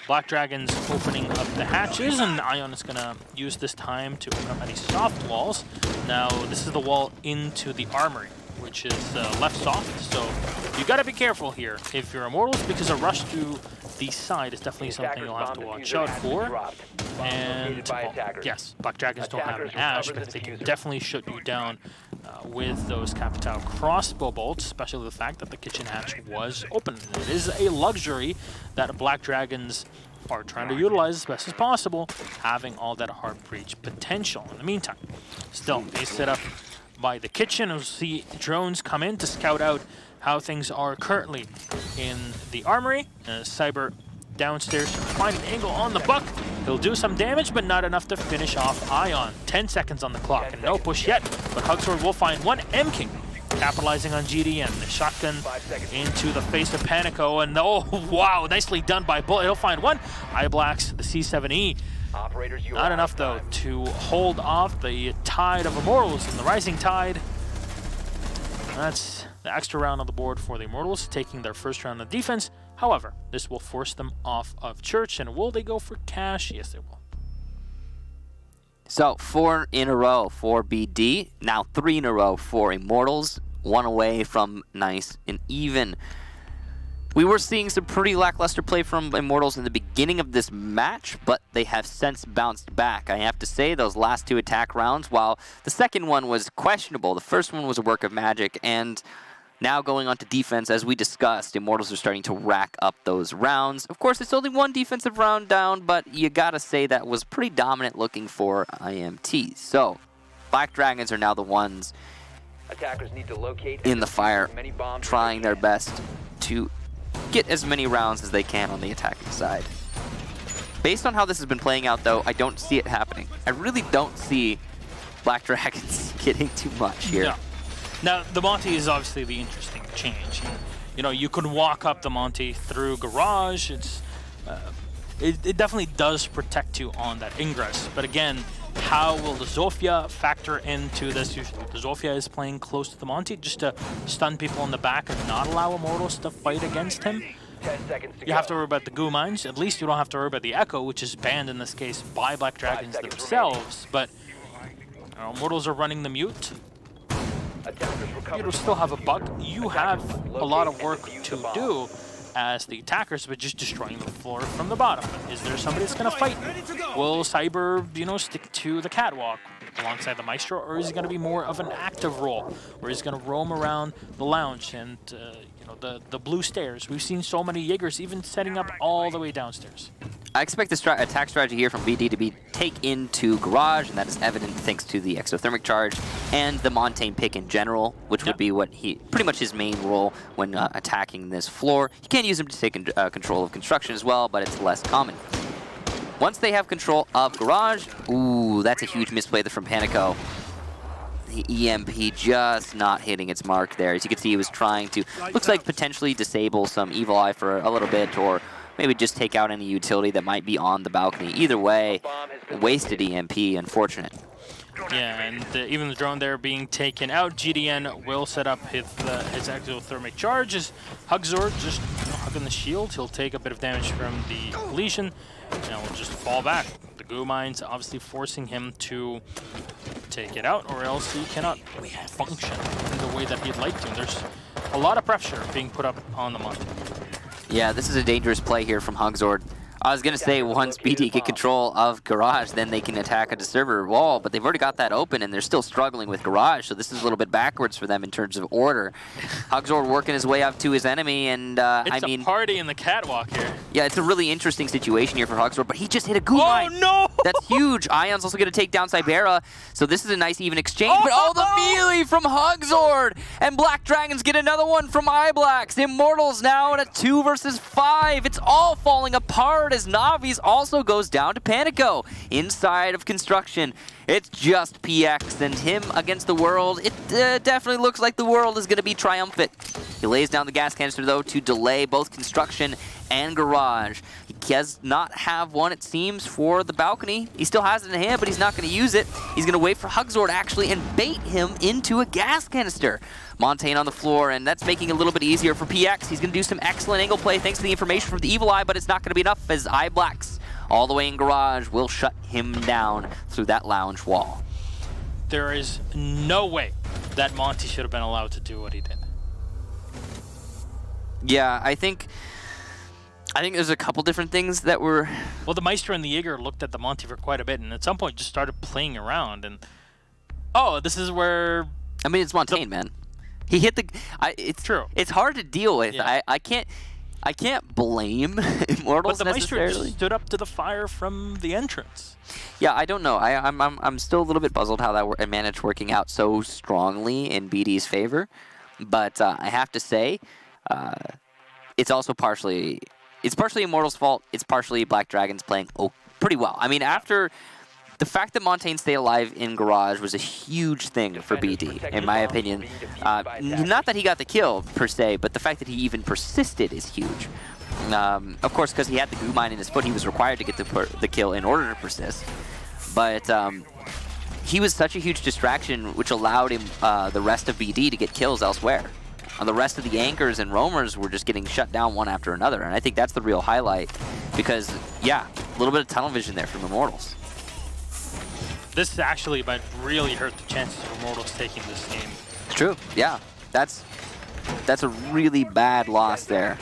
Black Dragons opening up the hatches, and Ion is going to use this time to open up any soft walls. Now, this is the wall into the Armory, which is left soft, so you got to be careful here if you're Immortals, because a rush to the side is definitely something you'll have to watch out for. And, well, yes, Black Dragons don't have an Ash, but they can definitely shut you down with those Capitao crossbow bolts, especially the fact that the kitchen hatch was open. It is a luxury that Black Dragons are trying to utilize as best as possible, having all that hard breach potential. In the meantime, still, they set up by the kitchen. We'll see drones come in to scout out how things are currently in the Armory. Cyber downstairs, find an angle on the buck. He'll do some damage, but not enough to finish off Ion. 10 seconds on the clock, and no push yet, but Hugsword will find one. M-King capitalizing on GDN. The shotgun into the face of Panico, and oh, wow, nicely done by Bullet. He'll find one. Iblacks, the C7E. Not enough, though, to hold off the tide of Immortals and the rising tide. That's the extra round on the board for the Immortals, taking their first round of defense. However, this will force them off of Church, and will they go for cash? Yes, they will. So, 4 in a row for BD, now 3 in a row for Immortals, 1 away from nice and even. We were seeing some pretty lackluster play from Immortals in the beginning of this match, but they have since bounced back. I have to say, those last 2 attack rounds, while the second one was questionable, the first one was a work of magic, and now going on to defense, as we discussed, Immortals are starting to rack up those rounds. Of course, it's only 1 defensive round down, but you gotta say that was pretty dominant looking for IMT. So, Black Dragons are now the ones in the fire, trying their best to get as many rounds as they can on the attacking side. Based on how this has been playing out, though, I don't see it happening. I really don't see Black Dragon's getting too much here. Yeah. Now, the Monty is obviously the interesting change. You know, you can walk up the Monty through Garage. It definitely does protect you on that ingress. But again, how will the Zofia factor into this? Usually the Zofia is playing close to the Monty just to stun people in the back and not allow Immortals to fight against him. 10 seconds to You have to worry about the goo mines. At least you don't have to worry about the Echo, which is banned in this case by Black Dragons themselves. But Immortals are running the mute. You still have a buck. You have a lot of work to do as the attackers, but just destroying the floor from the bottom. Is there somebody that's going to fight? Will Cyber, you know, stick to the catwalk alongside the Maestro, or is he going to be more of an active role, where he's going to roam around the lounge and you know, the blue stairs? We've seen so many Jaegers even setting up all the way downstairs. I expect the attack strategy here from BD to be take into Garage, and that is evident thanks to the exothermic charge and the Montaigne pick in general, which would be what pretty much his main role when attacking this floor. You can use him to take control of construction as well, but it's less common. Once they have control of Garage, ooh, that's a huge misplay from Panico. The EMP just not hitting its mark there. As you can see, he was trying to, looks like potentially disable some Evil Eye for a little bit, or maybe just take out any utility that might be on the balcony. Either way, wasted EMP, unfortunate. Yeah, and even the drone there being taken out, GDN will set up his exothermic charge. As Hugzord just hugging the shield, he'll take a bit of damage from the Legion, and will just fall back. The goo mines obviously forcing him to take it out, or else he cannot function in the way that he'd like to. There's a lot of pressure being put up on the Monty. Yeah, this is a dangerous play here from Hugzord. I was going to say once BD get control of Garage, then they can attack a disturber wall, but they've already got that open and they're still struggling with Garage, so this is a little bit backwards for them in terms of order. Hugzord working his way up to his enemy, and I mean... It's a party in the catwalk here. Yeah, it's a really interesting situation here for Hugzord, but he just hit a goo mine. Oh, no! That's huge. Ion's also going to take down Cybera, so this is a nice even exchange, but the melee from Hugzord! And Black Dragons get another one from iBlacks. Immortals now in a 2 versus 5. It's all falling apart as Navi's also goes down to Panico inside of construction. It's just PX and him against the world. It definitely looks like the world is going to be triumphant. He lays down the gas canister, though, to delay both construction and Garage. He does not have one, it seems, for the balcony. He still has it in hand, but he's not going to use it. He's going to wait for Hugzord, actually, and bait him into a gas canister. Montaigne on the floor, and that's making it a little bit easier for PX. He's going to do some excellent angle play thanks to the information from the Evil Eye, but it's not going to be enough as iBlacks all the way in Garage will shut him down through that lounge wall. There is no way that Monty should have been allowed to do what he did. Yeah, I think there's a couple different things that were... Well, the Maestro and the Jaeger looked at the Monty for quite a bit, and at some point just started playing around, and... Oh, this is where... I mean, it's Montaigne, man. He hit the... it's true. It's hard to deal with. Yeah. I can't blame Immortals necessarily. But the Maestro just stood up to the fire from the entrance. Yeah, I don't know. I'm still a little bit puzzled how that managed working out so strongly in BD's favor. But I have to say, it's also partially Immortals' fault. It's partially Black Dragons playing pretty well. I mean, after the fact that Montaigne stayed alive in Garage was a huge thing for BD, in my opinion. Not that he got the kill, per se, but the fact that he even persisted is huge. Of course, because he had the goo mine in his foot, he was required to get the kill in order to persist. But he was such a huge distraction, which allowed him, the rest of BD, to get kills elsewhere. The rest of the anchors and roamers were just getting shut down one after another, and I think that's the real highlight. Because, yeah, a little bit of tunnel vision there from Immortals. This actually might really hurt the chances of Immortals taking this game. It's true, yeah. That's a really bad loss there.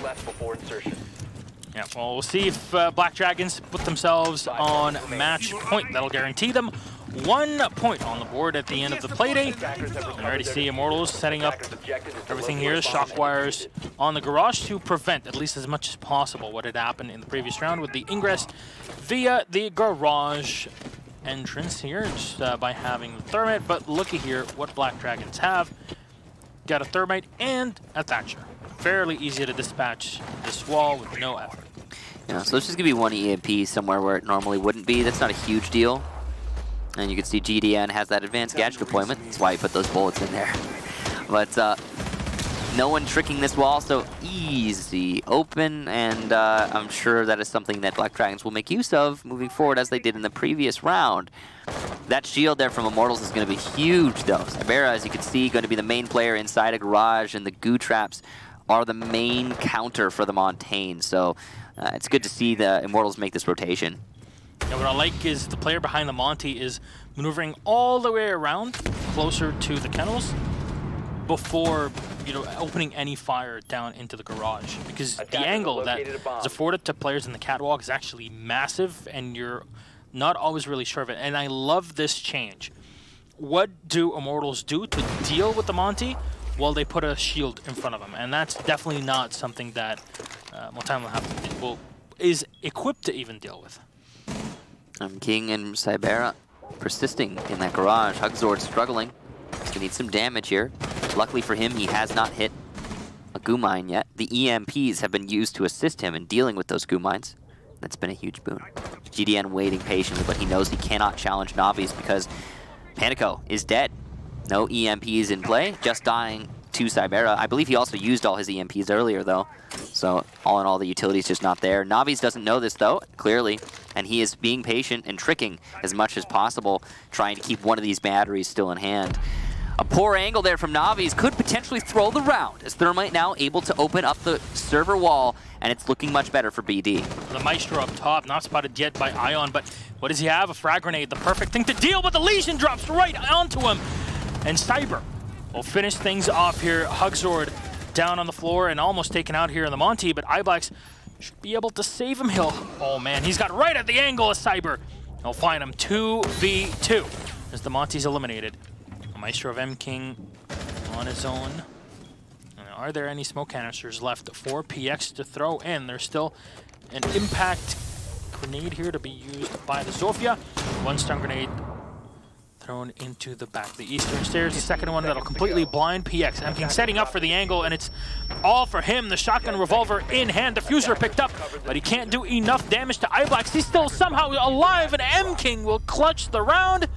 Yeah, well, we'll see if Black Dragons put themselves on match point. That'll guarantee them 1 point on the board at the end of the playdate. I already see Immortals setting up everything here, shock wires on the Garage to prevent, at least as much as possible, what had happened in the previous round with the ingress via the Garage entrance here, just by having the Thermite. But looky here what Black Dragons have. Got a Thermite and a Thatcher. Fairly easy to dispatch this wall with no effort. Yeah, so there's just going to be one EMP somewhere where it normally wouldn't be. That's not a huge deal. And you can see GDN has that advanced gadget deployment. That's why he put those bullets in there. But no one tricking this wall, so easy open, and I'm sure that is something that Black Dragons will make use of moving forward as they did in the previous round. That shield there from Immortals is going to be huge, though. Cybera, as you can see, going to be the main player inside a garage, and the goo traps are the main counter for the Montaigne. So it's good to see the Immortals make this rotation. Yeah, what I like is the player behind the Monty is maneuvering all the way around closer to the kennels before, you know, opening any fire down into the garage, because the angle that is afforded to players in the catwalk is actually massive, and you're not always really sure of it. And I love this change. What do Immortals do to deal with the Monty? Well, they put a shield in front of them, and that's definitely not something that Montaigne is equipped to even deal with. King and Cybera persisting in that garage. Hugzord struggling. He's gonna need some damage here. Luckily for him, he has not hit a goo mine yet. The EMPs have been used to assist him in dealing with those goo mines. That's been a huge boon. GDN waiting patiently, but he knows he cannot challenge Navi's because Panico is dead. No EMPs in play, just dying to Cybera. I believe he also used all his EMPs earlier, though. So all in all, the utility's just not there. Navi's doesn't know this, though, clearly, and he is being patient and tricking as much as possible, trying to keep one of these batteries still in hand. A poor angle there from Navi's could potentially throw the round, as Thermite now able to open up the server wall, and it's looking much better for BD. The Maestro up top, not spotted yet by Ion, but what does he have? A frag grenade, the perfect thing to deal, but the Legion drops right onto him. And Cyber will finish things off here. Hugzord down on the floor and almost taken out here in the Monty, but Iblax should be able to save him. Oh man, he's got right at the angle of Cyber. He'll find him 2v2 as the Monty's eliminated. Maestro of M-King on his own. Are there any smoke canisters left for PX to throw in? There's still an impact grenade here to be used by the Zofia. One stun grenade thrown into the back. The eastern stairs, the second one that'll completely blind PX. M-King setting up for the angle, and it's all for him. The shotgun revolver in hand. Diffuser picked up, but he can't do enough damage to Iblax. He's still somehow alive, and M-King will clutch the round.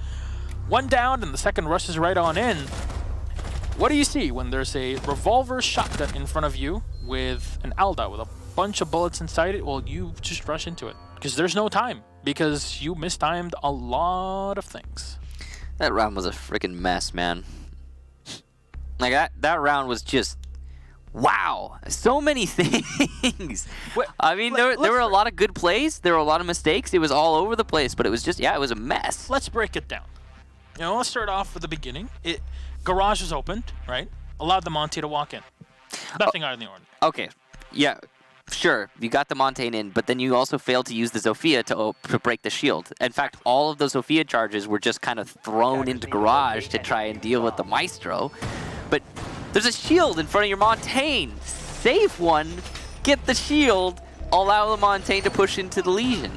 One down, and the second rushes right on in. What do you see when there's a revolver shotgun in front of you with an Alda with a bunch of bullets inside it? Well, you just rush into it because there's no time, because you mistimed a lot of things. That round was a freaking mess, man. Like that round was just, wow, so many things. I mean, there were a lot of good plays, there were a lot of mistakes. It was all over the place, but it was just, yeah, it was a mess. Let's break it down. You know, let's start off with the beginning. Garage was opened, right? Allowed the Monty to walk in. Nothing out of the ordinary. Okay, yeah, sure, you got the Montaigne in, but then you also failed to use the Zofia to break the shield. In fact, all of the Zofia charges were just kind of thrown into garage to try and deal with the Maestro. But there's a shield in front of your Montaigne. Save one, get the shield, allow the Montaigne to push into the Legion.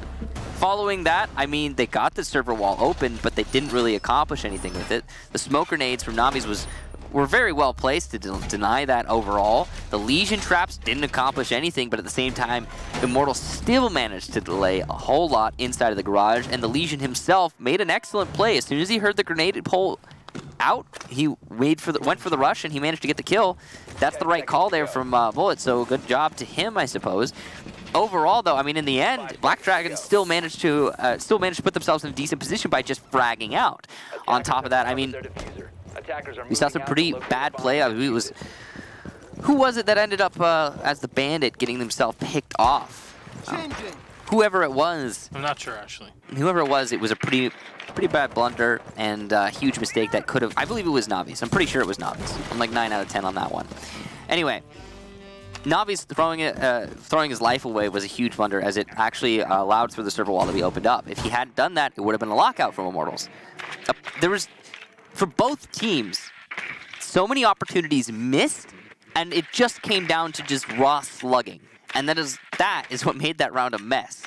Following that, I mean, they got the server wall open, but they didn't really accomplish anything with it. The smoke grenades from Navi's were very well placed to deny that overall. The Legion traps didn't accomplish anything, but at the same time, Immortals still managed to delay a whole lot inside of the garage, and the Legion himself made an excellent play. As soon as he heard the grenade pull out, he went for the rush, and he managed to get the kill. That's the right call there from Bullet, so good job to him, I suppose. Overall, though, I mean, in the end, Black Dragons still managed to put themselves in a decent position by just fragging out. On top of that, I mean, we saw some pretty bad play. I mean, it was, who was it that ended up as the bandit getting themselves picked off? Whoever it was. I'm not sure, actually. Whoever it was a pretty bad blunder and a huge mistake that could have. I believe it was Navi's. I'm pretty sure it was Navi's. I'm like 9 out of 10 on that one. Anyway. Navi's throwing his life away was a huge blunder, as it actually allowed for the server wall to be opened up. If he hadn't done that, it would have been a lockout from Immortals. There was, for both teams, so many opportunities missed, and it just came down to just raw slugging. And that is what made that round a mess.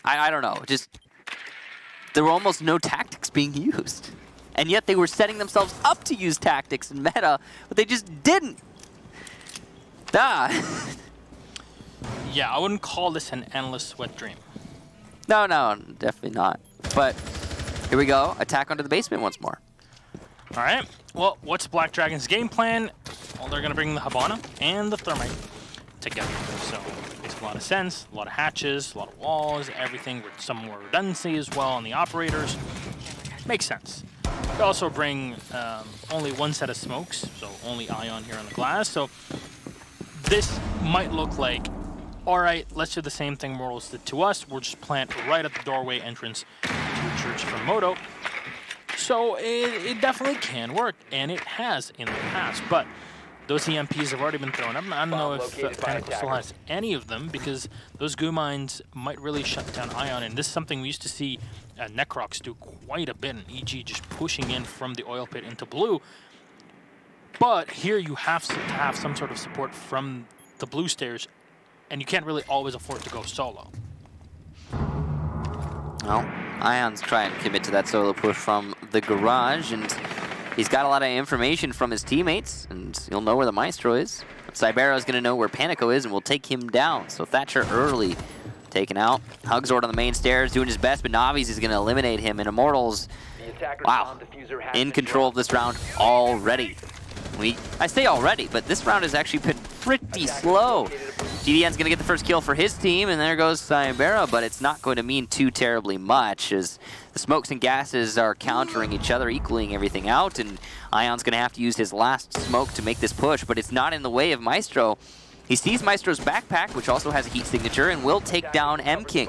I don't know, just, there were almost no tactics being used. And yet they were setting themselves up to use tactics and meta, but they just didn't. Yeah, I wouldn't call this an endless wet dream. No, definitely not. But Here we go. Attack onto the basement once more. All right. Well, what's Black Dragon's game plan? Well, they're going to bring the Habana and the Thermite together. So it makes a lot of sense. A lot of hatches, a lot of walls, everything with some more redundancy as well on the operators. Makes sense. They also bring only one set of smokes, so only Ion here on the glass. So this might look like, all right, let's do the same thing Immortals did to us. We'll just plant right at the doorway entrance to Church from Moto. So it definitely can work, and it has in the past. But those EMPs have already been thrown up. I don't know if Pinnacle still has any of them, because those goo mines might really shut down Ion. And this is something we used to see Necrox do quite a bit in EG, just pushing in from the oil pit into blue. But here you have to have some sort of support from the blue stairs, and you can't really always afford to go solo. Well, Ion's trying to commit to that solo push from the garage, and he's got a lot of information from his teammates, and he'll know where the Maestro is. Cybero's going to know where Panico is, and will take him down. So Thatcher early taken out. Hugzord on the main stairs doing his best, but Navi's is going to eliminate him. And Immortals, wow, in control of this round already. I say already, but this round has actually been pretty slow. GDN's going to get the first kill for his team, and there goes Cybera, but it's not going to mean too terribly much, as the smokes and gases are countering each other, equaling everything out, and Ion's going to have to use his last smoke to make this push, but it's not in the way of Maestro. He sees Maestro's backpack, which also has a heat signature, and will take down M-King.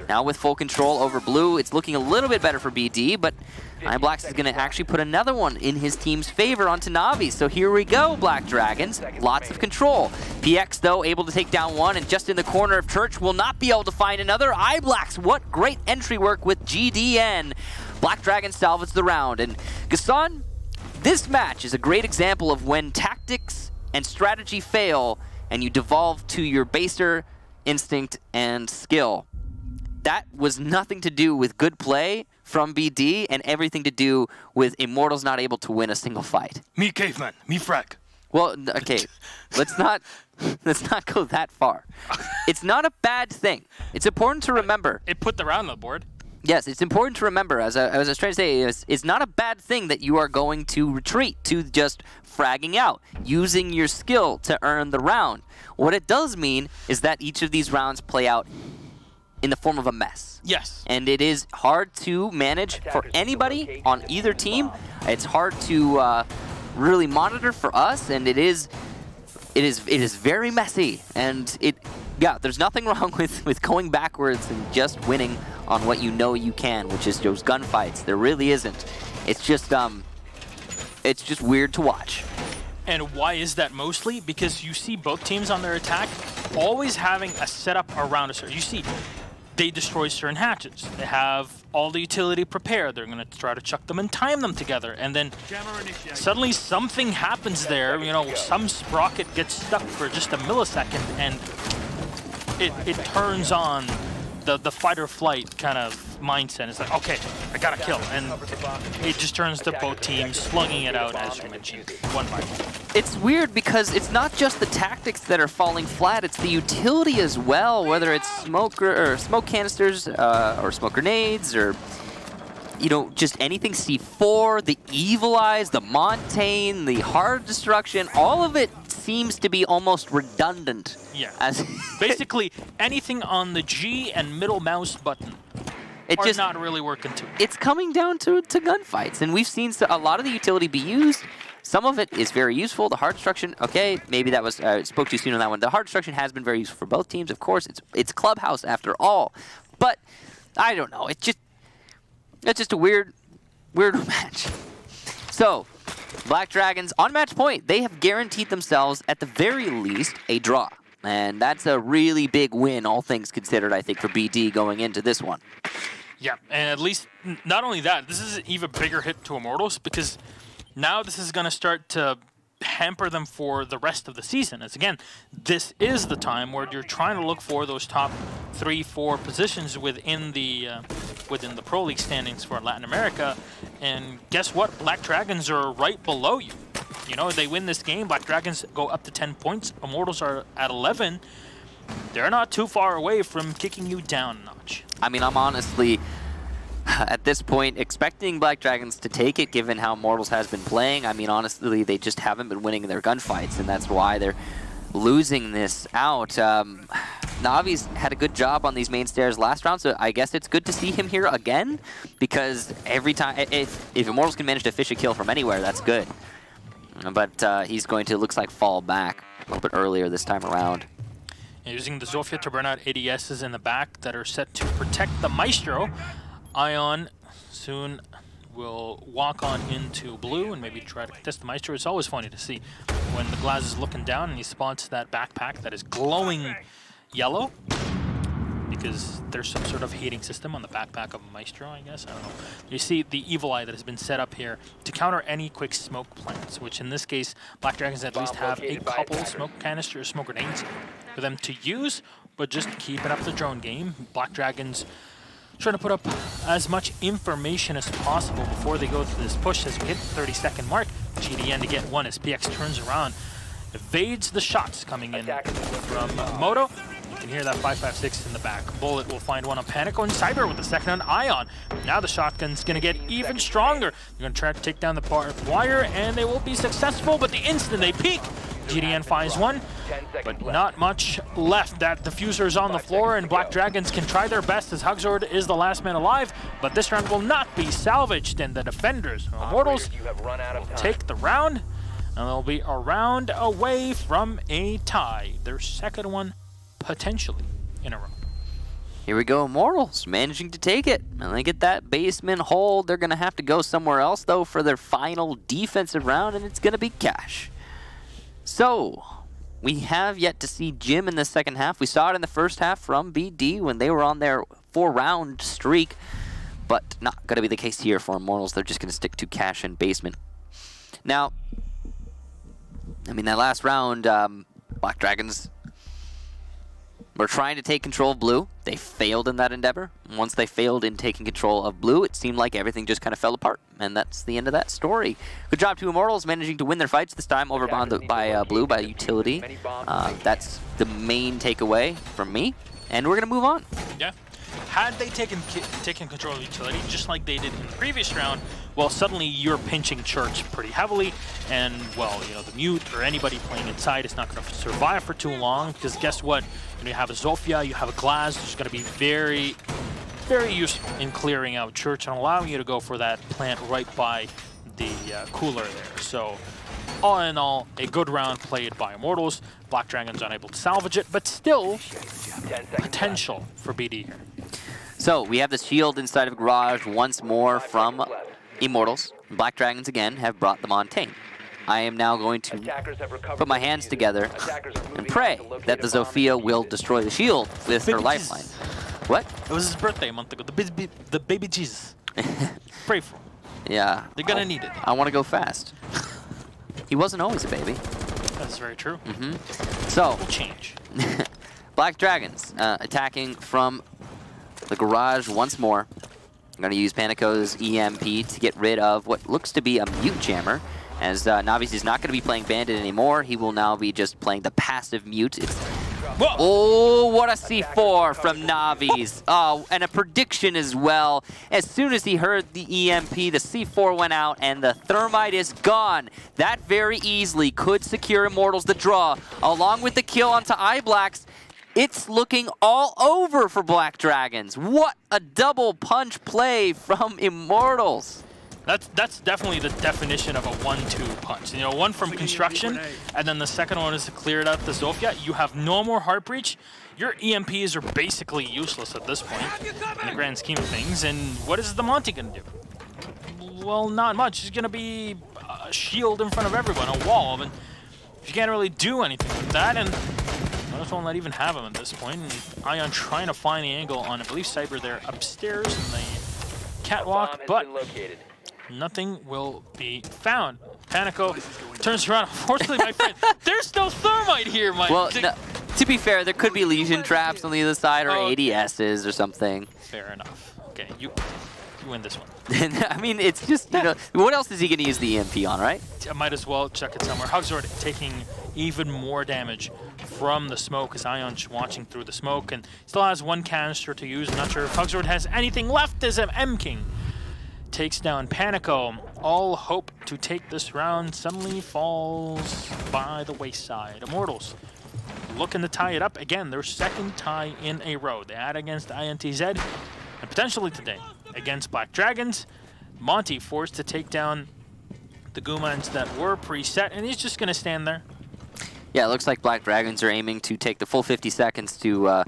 Now with full control over blue, it's looking a little bit better for BD, but Blacks is going to actually put another one in his team's favor onto Navi. So here we go, Black Dragons. Lots of control. PX, though, able to take down one, and just in the corner of Church will not be able to find another. Blacks, what great entry work with GDN. Black Dragons salvage the round. And Gaston, this match is a great example of when tactics and strategy fail, and you devolve to your baser instinct and skill. That was nothing to do with good play from BD and everything to do with Immortals not able to win a single fight. Me caveman, me frag. Well, okay, let's not go that far. It's not a bad thing. It's important to remember. It put the round on the board. Yes, it's important to remember, as I was trying to say, it's not a bad thing that you are going to retreat to just fragging out, using your skill to earn the round. What it does mean is that each of these rounds play out in the form of a mess. Yes. And it is hard to manage for anybody on either team. It's hard to really monitor for us, and it is very messy. And yeah, there's nothing wrong with going backwards and just winning on what you know you can, which is those gunfights. There really isn't. It's just weird to watch. And why is that mostly? Because you see both teams on their attack always having a setup around a certain. You see, they destroy certain hatches. They have all the utility prepared. They're going to try to chuck them and time them together. And then suddenly something happens there. You know, some sprocket gets stuck for just a millisecond, and it turns on the fight or flight kind of mindset. It's like, okay, I got to kill. And it just turns to both teams slugging it out, as you mentioned, one by one. It's weird because it's not just the tactics that are falling flat, it's the utility as well, whether it's smoke canisters or smoke grenades or, you know, just anything C4, the Evil Eyes, the Montaigne, the Hard Destruction, all of it seems to be almost redundant. Yeah. Basically, anything on the G and middle mouse button are not really working too. It's coming down to gunfights, and we've seen a lot of the utility be used. Some of it is very useful. The Hard Destruction, okay, maybe that was spoke too soon on that one. The Hard Destruction has been very useful for both teams, of course. It's Clubhouse after all, but I don't know. It's just a weird match. So, Black Dragons on match point, they have guaranteed themselves at the very least a draw, and that's a really big win, all things considered, I think, for BD going into this one. Yeah, and at least not only that, this is an even bigger hit to Immortals, because now this is going to start to hamper them for the rest of the season. As again, this is the time where you're trying to look for those top 3-4 positions within the Pro League standings for Latin America. And guess what? Black Dragons are right below you. You know, they win this game, Black Dragons go up to 10 points. Immortals are at 11. They're not too far away from kicking you down a notch. I mean, I'm honestly At this point, expecting Black Dragons to take it, given how Immortals has been playing. I mean, honestly, they just haven't been winning their gunfights, and that's why they're losing this out. Navi's had a good job on these main stairs last round, so I guess it's good to see him here again, because every time, if Immortals can manage to fish a kill from anywhere, that's good. But he's going to, looks like, fall back a little bit earlier this time around. Using the Zofia to burn out ADSs in the back that are set to protect the Maestro. Ion soon will walk on into blue and maybe try to contest the Maestro. It's always funny to see when the Glaz is looking down and he spots that backpack that is glowing yellow, because there's some sort of heating system on the backpack of a Maestro, I guess. I don't know. You see the evil eye that has been set up here to counter any quick smoke plants, which in this case, Black Dragons at least have a couple smoke canisters, smoke grenades for them to use, but just keeping up the drone game. Black Dragons trying to put up as much information as possible before they go through this push as we hit the 30-second mark. GDN to get one as PX turns around, evades the shots coming in from Moto. You can hear that 5.56 in the back. Bullet will find one on Panico, and Cyber with the second on Ion. Now the shotgun's going to get even stronger. They're going to try to take down the barbed wire, and they will be successful, but the instant they peek, GDN finds one, but not much left. That diffuser is on the floor, and Black Dragons can try their best as Hugzord is the last man alive, but this round will not be salvaged, and the defenders, Immortals, will take the round, and they'll be a round away from a tie. Their second one, potentially, in a row. Here we go, Immortals managing to take it. And they get that basement hold. They're going to have to go somewhere else, though, for their final defensive round, and it's going to be cash. So, we have yet to see Jim in the second half. We saw it in the first half from BD when they were on their 4-round streak, but not going to be the case here for Immortals. They're just going to stick to cash and basement. Now, I mean, that last round, Black Dragons were trying to take control of blue. They failed in that endeavor. Once they failed in taking control of blue, it seemed like everything just kind of fell apart. And that's the end of that story. Good job to Immortals managing to win their fights this time over by blue, by utility. That's the main takeaway from me. And we're going to move on. Yeah. Had they taken control of utility, just like they did in the previous round, well, suddenly you're pinching Church pretty heavily, and, well, you know, the Mute or anybody playing inside is not going to survive for too long, because guess what? You have a Zofia, you have a Glaz, which is going to be very, very useful in clearing out Church and allowing you to go for that plant right by the cooler there. So, all in all, a good round played by Immortals. Black Dragons unable to salvage it, but still potential for BD here. So, we have the shield inside of Garage once more from Immortals. Black Dragons, again, have brought the Montaigne. I am now going to put my hands together and pray that the Zofia will destroy the shield with her lifeline. What? It was his birthday a month ago. The baby Jesus. Pray for him. Yeah. They're gonna need it. I want to go fast. He wasn't always a baby. That's very true. So, Will change. Black Dragons attacking from the Garage once more. I'm going to use Panico's EMP to get rid of what looks to be a Mute Jammer, as Navi's is not going to be playing Bandit anymore. He will now be just playing the passive Mute. Oh, what a C4 from Navi's. Oh, and a prediction as well. As soon as he heard the EMP, the C4 went out and the Thermite is gone. That very easily could secure Immortals the draw, along with the kill onto iBlacks. It's looking all over for Black Dragons. What a double punch play from Immortals. That's definitely the definition of a 1-2 punch. You know, one from construction, and then the second one is to clear it out the Zofia. You have no more heart breach. Your EMPs are basically useless at this point in the grand scheme of things. And what is the Monty gonna do? Well, not much. He's gonna be a shield in front of everyone, a wall. And you can't really do anything with that, and Motos won't let even have him at this point. And Ion trying to find the angle on, I believe, Cyber there upstairs in the catwalk, but nothing will be found. Panico turns around. Unfortunately, my friend, there's no Thermite here, Mike. Well, no, to be fair, there could be Legion traps on the other side or ADSs or something. Fair enough. Okay, you win this one. I mean, it's just, you know, what else is he going to use the EMP on, right? I might as well check it somewhere. Hugzord taking even more damage from the smoke as Ion's watching through the smoke and still has one canister to use. Not sure if Hugsword has anything left as M-King takes down Panico. All hope to take this round suddenly falls by the wayside. Immortals looking to tie it up again, their second tie in a row. They had against INTZ and potentially today against Black Dragons. Monty forced to take down the Gumans that were preset, and he's just going to stand there. Yeah, it looks like Black Dragons are aiming to take the full 50 seconds to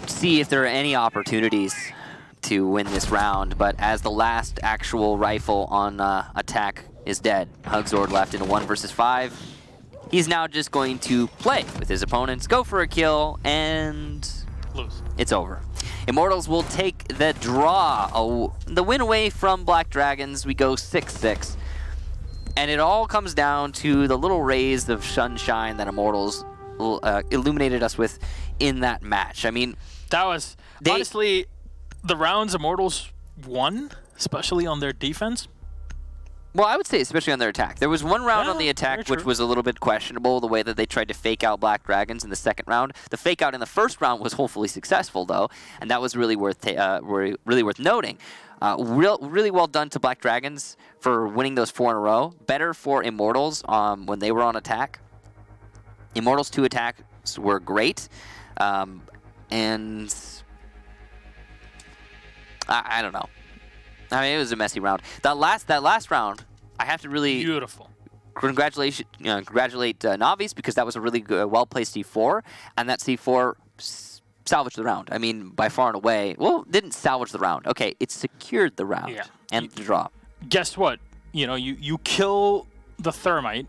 see if there are any opportunities to win this round. But as the last actual rifle on attack is dead, Hugsword left in a 1 versus 5. He's now just going to play with his opponents, go for a kill, and lose. It's over. Immortals will take the draw. The win away from Black Dragons. We go 6-6. And it all comes down to the little rays of sunshine that Immortals illuminated us with in that match. I mean, that was honestly the rounds Immortals won, especially on their defense. Well, I would say especially on their attack. There was one round on the attack which was a little bit questionable, the way that they tried to fake out Black Dragons in the second round. The fake out in the first round was hopefully successful, though, and that was really worth noting. Really well done to Black Dragons for winning those 4 in a row. Better for Immortals when they were on attack. Immortals' 2 attacks were great, and I don't know. I mean, it was a messy round. That last round, I have to really congratulate Navi's, because that was a really good, well-placed C4, and that C4 salvaged the round. I mean, by far and away. Well, didn't salvage the round. Okay, it secured the round and the draw. Guess what? You know, you kill the Thermite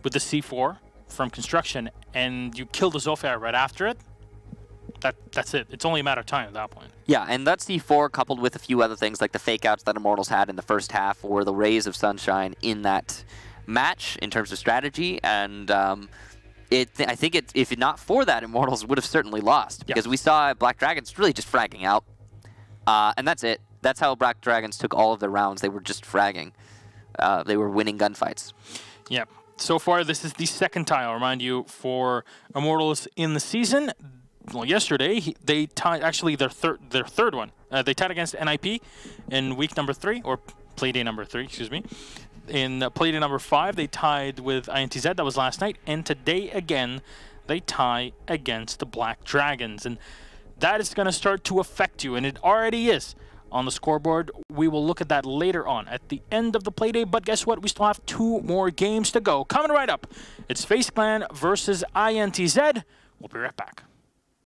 with the C4 from construction, and you kill the Zofia right after it. That's it. It's only a matter of time at that point. Yeah, and that C4 coupled with a few other things like the fake-outs that Immortals had in the first half or the rays of sunshine in that match in terms of strategy. And I think if not for that, Immortals would have certainly lost. Because we saw Black Dragons really just fragging out. And that's it. That's how Black Dragons took all of their rounds. They were just fragging. They were winning gunfights. Yep. So far, this is the second tie, I'll remind you, for Immortals in the season. Well, yesterday they tied, actually their third one. They tied against NIP in week number 3, or playday number 3, excuse me. In playday number 5, they tied with INTZ. That was last night, and today again they tie against the Black Dragons, and that is going to start to affect you, and it already is on the scoreboard. We will look at that later on at the end of the playday, but guess what? We still have 2 more games to go. Coming right up, it's FaZe Clan versus INTZ. We'll be right back.